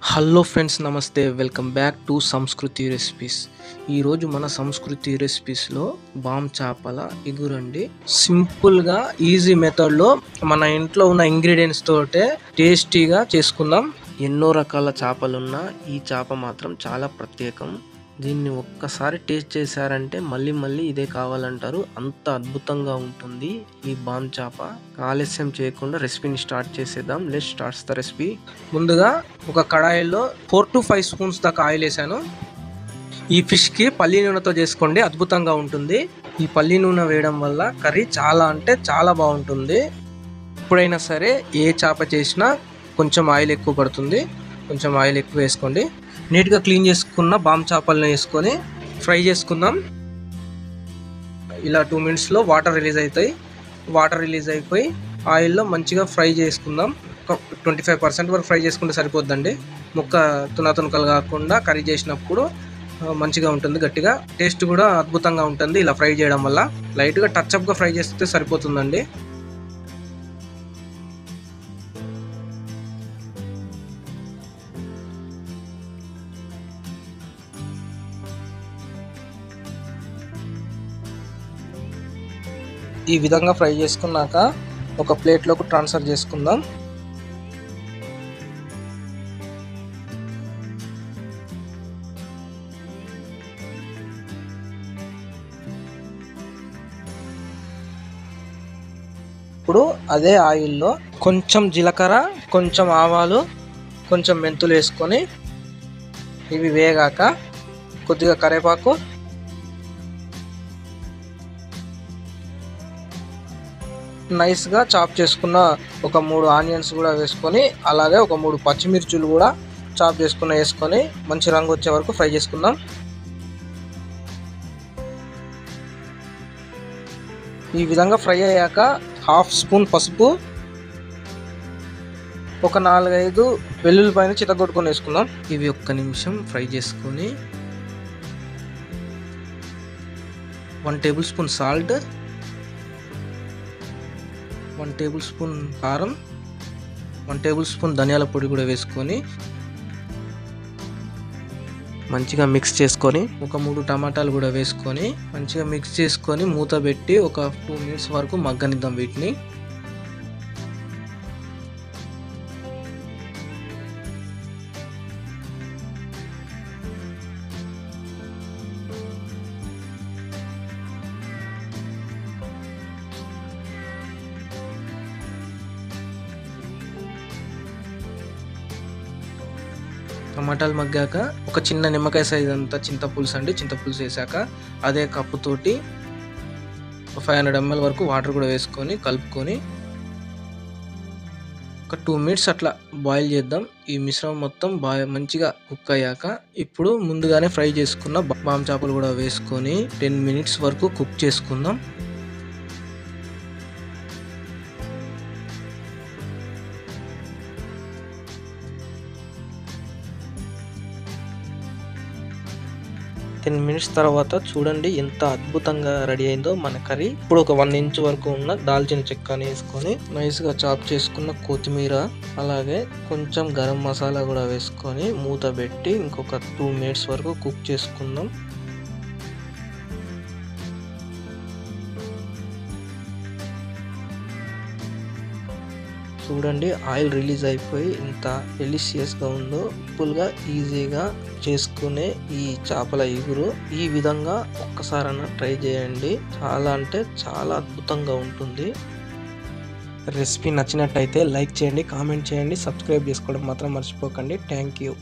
Hello friends, నమస్తే. Welcome back to సంస్కృతి recipes. ఈరోజు మన సంస్కృతి రెసిపీస్లో బామ్ చేపల ఇగురండి. సింపుల్గా ఈజీ మెథడ్లో మన ఇంట్లో ఉన్న ఇంగ్రీడియంట్స్ తోటే టేస్టీగా చేసుకుందాం. ఎన్నో రకాల చేపలున్నా ఈ చేప మాత్రం చాలా ప్రత్యేకం. దీన్ని ఒక్కసారి టేస్ట్ చేశారంటే మళ్ళీ మళ్ళీ ఇదే కావాలంటారు. అంత అద్భుతంగా ఉంటుంది ఈ బామ్ చేప. ఆలస్యం చేయకుండా రెసిపీని స్టార్ట్ చేసేద్దాం. Let's starts the recipe. ముందుగా ఒక కడాయిలో 4 to 5 స్పూన్స్ దాకా ఆయిల్ వేసాను. ఈ ఫిష్కి పల్లి నూనెతో చేసుకోండి, అద్భుతంగా ఉంటుంది. ఈ పల్లి నూనె వేయడం వల్ల కర్రీ చాలా అంటే చాలా బాగుంటుంది. ఎప్పుడైనా సరే ఏ చేప చేసినా కొంచెం ఆయిల్ ఎక్కువ పడుతుంది, కొంచెం ఆయిల్ ఎక్కువ వేసుకోండి. నీట్గా క్లీన్ చేసుకున్న బామ్ చేపలను వేసుకొని ఫ్రై చేసుకుందాం. ఇలా 2 minutesలో వాటర్ రిలీజ్ అవుతాయి. వాటర్ రిలీజ్ అయిపోయి ఆయిల్లో మంచిగా ఫ్రై చేసుకుందాం. 25% వరకు ఫ్రై చేసుకుంటే సరిపోద్దండి. ముక్క తునకలు కాకుండా కర్రీ చేసినప్పుడు మంచిగా ఉంటుంది, గట్టిగా. టేస్ట్ కూడా అద్భుతంగా ఉంటుంది ఇలా ఫ్రై చేయడం వల్ల. లైట్గా టచ్అప్గా ఫ్రై చేస్తే సరిపోతుందండి. ఈ విధంగా ఫ్రై చేసుకున్నాక ఒక ప్లేట్లోకి ట్రాన్స్ఫర్ చేసుకుందాం. ఇప్పుడు అదే ఆయిల్లో కొంచెం జీలకర్ర, కొంచెం ఆవాలు, కొంచెం మెంతులు వేసుకొని ఇవి వేగాక కొద్దిగా కరివేపాకు, నైస్గా చాప్ చేసుకున్న ఒక 3 ఆనియన్స్ కూడా వేసుకొని, అలాగే ఒక 3 పచ్చిమిర్చులు కూడా చాప్ చేసుకున్న వేసుకొని మంచి రంగు వచ్చే వరకు ఫ్రై చేసుకుందాం. ఈ విధంగా ఫ్రై అయ్యాక 1/2 స్పూన్ పసుపు, ఒక 4-5 వెల్లుల్లిపాయలు చితగొట్టుకొని వేసుకుందాం. ఇవి 1 నిమిషం ఫ్రై చేసుకొని 1 table spoon salt, 1 table spoon కారం, 1 టేబుల్ స్పూన్ ధనియాల పొడి కూడా వేసుకొని మంచిగా మిక్స్ చేసుకొని, ఒక 3 టమాటాలు కూడా వేసుకొని మంచిగా మిక్స్ చేసుకొని మూత పెట్టి ఒక 2 minutes వరకు మగ్గనిద్దాం వీటిని. టమాటాలు మగ్గాక ఒక చిన్న నిమ్మకాయ సైజ్ అంతా చింతపులుసు అండి. చింతపులుసు వేసాక అదే కప్పుతోటి 500 ml వరకు వాటర్ కూడా వేసుకొని కలుపుకొని ఒక 2 minutes అట్లా బాయిల్ చేద్దాం. ఈ మిశ్రమం మొత్తం మంచిగా కుక్ అయ్యాక ఇప్పుడు ముందుగానే ఫ్రై చేసుకున్న బామ్ చేపలు కూడా వేసుకొని 10 minutes వరకు కుక్ చేసుకుందాం. మినిట్స్ తర్వాత చూడండి ఎంత అద్భుతంగా రెడీ అయిందో మన కర్రీ. ఇప్పుడు ఒక 1 inch వరకు ఉన్న దాల్చిన చెక్కని వేసుకొని నైస్గా చాప్ చేసుకున్న కొత్తిమీర, అలాగే కొంచెం గరం మసాలా కూడా వేసుకొని మూత పెట్టి ఇంకొక 2 minutes వరకు కుక్ చేసుకుందాం. చూడండి ఆయిల్ రిలీజ్ అయిపోయి ఎంత డెలిషియస్గా ఉందో. సింపుల్గా ఈజీగా చేసుకునే ఈ చేపల ఇగురు ఈ విధంగా ఒక్కసారైనా ట్రై చేయండి. చాలా అంటే చాలా అద్భుతంగా ఉంటుంది. రెసిపీ నచ్చినట్టయితే లైక్ చేయండి, కామెంట్ చేయండి, సబ్స్క్రైబ్ చేసుకోవడం మాత్రం మర్చిపోకండి. Thank you.